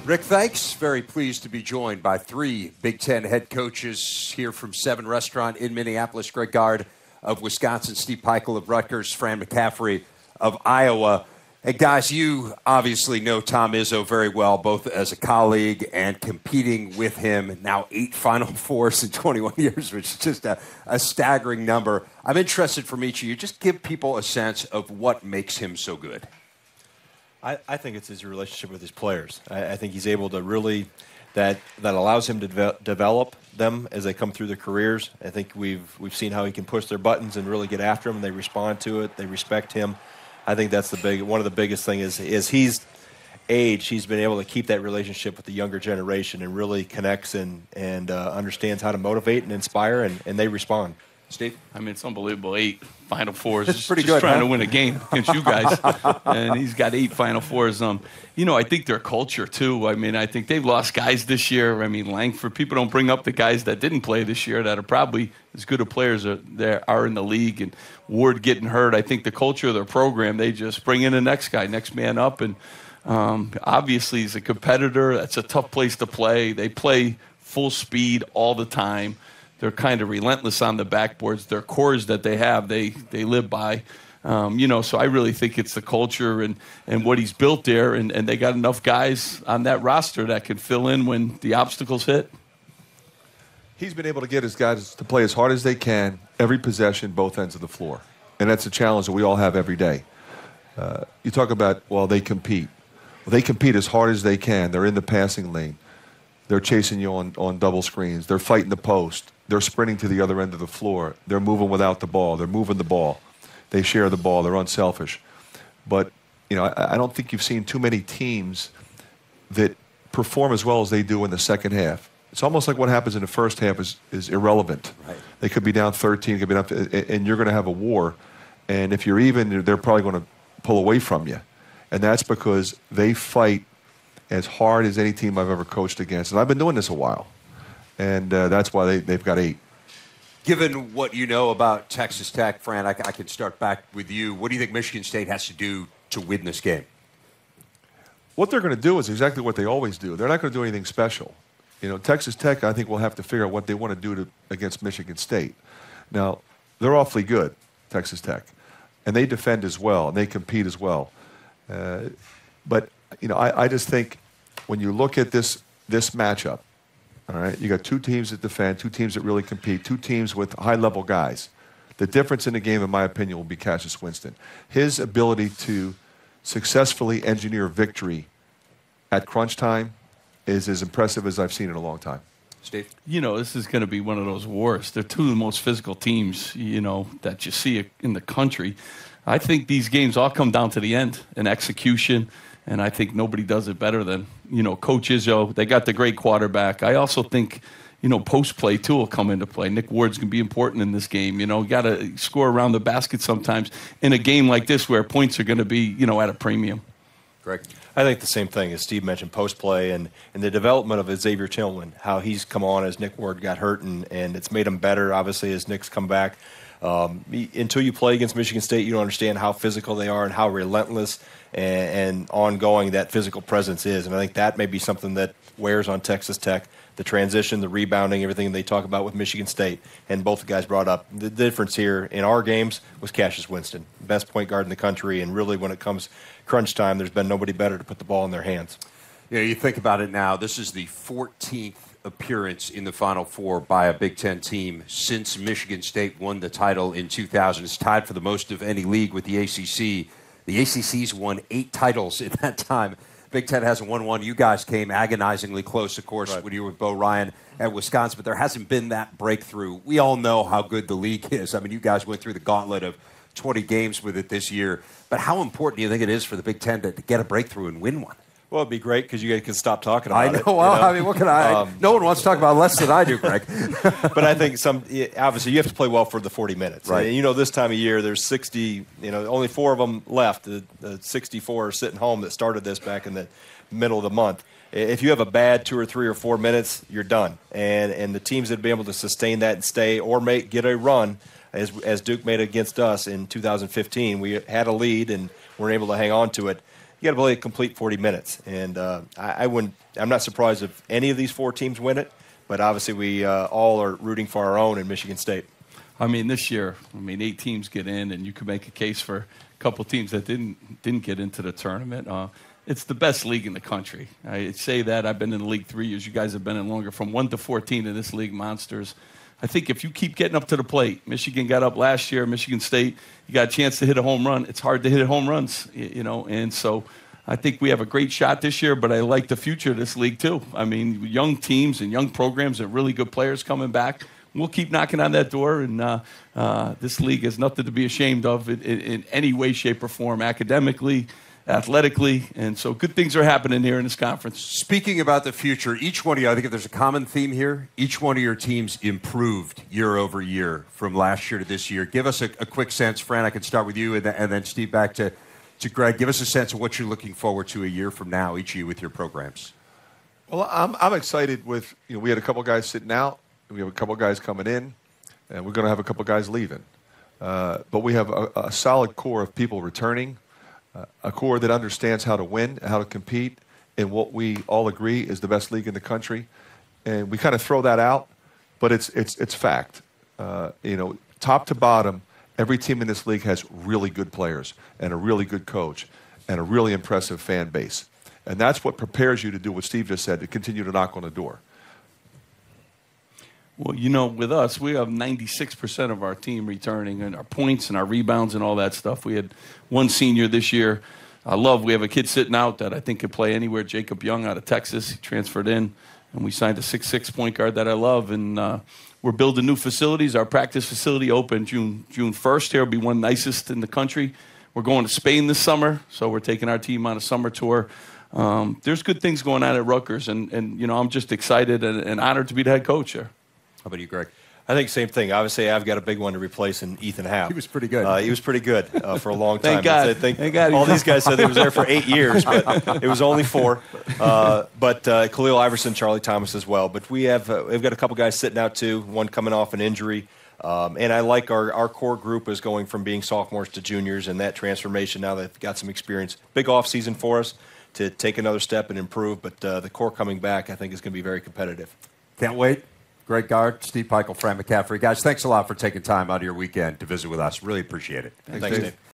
Rick, thanks. Very pleased to be joined by three Big Ten head coaches here from 7 Restaurant in Minneapolis. Greg Gard of Wisconsin, Steve Pikiell of Rutgers, Fran McCaffrey of Iowa. Hey, guys, you obviously know Tom Izzo very well, both as a colleague and competing with him. Now 8 Final Fours in 21 years, which is just a staggering number. I'm interested from each of you. Just give people a sense of what makes him so good. I think it's his relationship with his players. I think he's able to really, that allows him to develop them as they come through their careers. I think we've seen how he can push their buttons and really get after them, and they respond to it. They respect him. I think that's one of the biggest things is he's aged. He's been able to keep that relationship with the younger generation and really connects and understands how to motivate and inspire, and they respond. Steve? I mean, it's unbelievable. 8 Final Fours. It's pretty just good, trying huh? to win a game against you guys. And he's got 8 Final Fours. I think their culture, too. I mean, I think they've lost guys this year. I mean, Langford, people don't bring up the guys that didn't play this year that are probably as good of players there are in the league. And Ward getting hurt. I think the culture of their program, they just bring in the next guy, next man up. And obviously, he's a competitor. That's a tough place to play. They play full speed all the time. They're kind of relentless on the backboards. Their cores that they have, they live by. So I really think it's the culture and what he's built there, and they got enough guys on that roster that can fill in when the obstacles hit. He's been able to get his guys to play as hard as they can, every possession, both ends of the floor. And that's a challenge that we all have every day. You talk about, they compete. Well, they compete as hard as they can. They're in the passing lane. They're chasing you on double screens. They're fighting the post. They're sprinting to the other end of the floor. They're moving without the ball. They're moving the ball. They share the ball. They're unselfish. But, I don't think you've seen too many teams that perform as well as they do in the second half. It's almost like what happens in the first half is irrelevant. Right. They could be down 13, could be down, and you're going to have a war. And if you're even, they're probably going to pull away from you. And that's because they fight as hard as any team I've ever coached against. And I've been doing this a while. And that's why they've got 8. Given what you know about Texas Tech, Fran, I can start back with you. What do you think Michigan State has to do to win this game? What they're going to do is exactly what they always do. They're not going to do anything special. Texas Tech, I think, will have to figure out what they want to do against Michigan State. Now, they're awfully good, Texas Tech. And they defend as well, and they compete as well. But, I just think when you look at this matchup, all right, you got 2 teams that defend, 2 teams that really compete, 2 teams with high-level guys. The difference in the game, in my opinion, will be Cassius Winston. His ability to successfully engineer victory at crunch time is as impressive as I've seen in a long time. Steve? This is going to be one of those wars. They're 2 of the most physical teams, that you see in the country. I think these games all come down to the end and execution. And I think nobody does it better than, Coach Izzo. They got the great quarterback. I also think, post play, too, will come into play. Nick Ward's going to be important in this game. You got to score around the basket sometimes in a game like this where points are going to be, at a premium. Greg? I think the same thing as Steve mentioned, post play and the development of Xavier Tillman, how he's come on as Nick Ward got hurt, and it's made him better, obviously, as Nick's come back. Until you play against Michigan State, you don't understand how physical they are and how relentless and ongoing that physical presence is. And I think that may be something that wears on Texas Tech, the transition, the rebounding, everything they talk about with Michigan State. And both the guys brought up the difference here in our games was Cassius Winston, best point guard in the country. And really when it comes crunch time, there's been nobody better to put the ball in their hands. You think about it now, this is the 14th appearance in the Final Four by a Big Ten team since Michigan State won the title in 2000. It's tied for the most of any league with the ACC. The ACC's won 8 titles in that time. Big Ten hasn't won one. You guys came agonizingly close, of course, when you were with Bo Ryan at Wisconsin, but there hasn't been that breakthrough. We all know how good the league is. I mean, you guys went through the gauntlet of 20 games with it this year. But how important do you think it is for the Big Ten to get a breakthrough and win one? Well, it'd be great because you guys can stop talking about it. I know. Well, I mean, what can I? No one wants to talk about it less than I do, Greg. But I think obviously you have to play well for the 40 minutes. Right. And, this time of year, there's 60, only 4 of them left. The 64 are sitting home that started this back in the middle of the month. If you have a bad 2 or 3 or 4 minutes, you're done. And the teams that be able to sustain that and stay or get a run, as Duke made against us in 2015, we had a lead and weren't able to hang on to it. you got to play a complete 40 minutes. And I'm not surprised if any of these 4 teams win it, but obviously we all are rooting for our own in Michigan State. I mean, this year, 8 teams get in, and you could make a case for a couple teams that didn't get into the tournament. It's the best league in the country. I say that. I've been in the league 3 years. You guys have been in longer. From 1 to 14 in this league, monsters. I think if you keep getting up to the plate, Michigan got up last year, Michigan State, you got a chance to hit a home run. It's hard to hit home runs, and so I think we have a great shot this year, but I like the future of this league too. I mean, young teams and young programs and really good players coming back. We'll keep knocking on that door, and this league is nothing to be ashamed of in any way, shape, or form, academically, athletically, and so good things are happening here in this conference. Speaking about the future, each one of you, I think if there's a common theme here, each one of your teams improved year over year from last year to this year. Give us a quick sense, Fran, I can start with you, and then Steve, back to Greg. Give us a sense of what you're looking forward to a year from now, each of you with your programs. Well, I'm excited with, we had a couple guys sitting out, we have a couple guys coming in, and we're going to have a couple guys leaving. But we have a solid core of people returning, a core that understands how to win, how to compete in what we all agree is the best league in the country. And we kind of throw that out, but it's fact. Top to bottom, every team in this league has really good players and a really good coach and a really impressive fan base. And that's what prepares you to do what Steve just said, to continue to knock on the door. Well, with us, we have 96% of our team returning, and our points and our rebounds and all that stuff. We had one senior this year. We have a kid sitting out that I think could play anywhere, Jacob Young out of Texas. He transferred in, and we signed a 6'6" point guard that I love. And we're building new facilities. Our practice facility opened June 1st. Here will be one nicest in the country. We're going to Spain this summer, so we're taking our team on a summer tour. There's good things going on at Rutgers, and I'm just excited and honored to be the head coach here. How about you, Greg? I think same thing. Obviously, I've got a big one to replace in Ethan Happ. He was pretty good. He was pretty good for a long time. Thank God. I think all these guys said he was there for 8 years, but it was only 4. But Khalil Iverson, Charlie Thomas as well. But we've got a couple guys sitting out too, one coming off an injury. And I like our core group is going from being sophomores to juniors, and that transformation now they've got some experience. Big off season for us to take another step and improve, but the core coming back I think is going to be very competitive. Can't wait. Greg Gard, Steve Pikiell, Fran McCaffrey. Guys, thanks a lot for taking time out of your weekend to visit with us. Really appreciate it. Thanks Dave.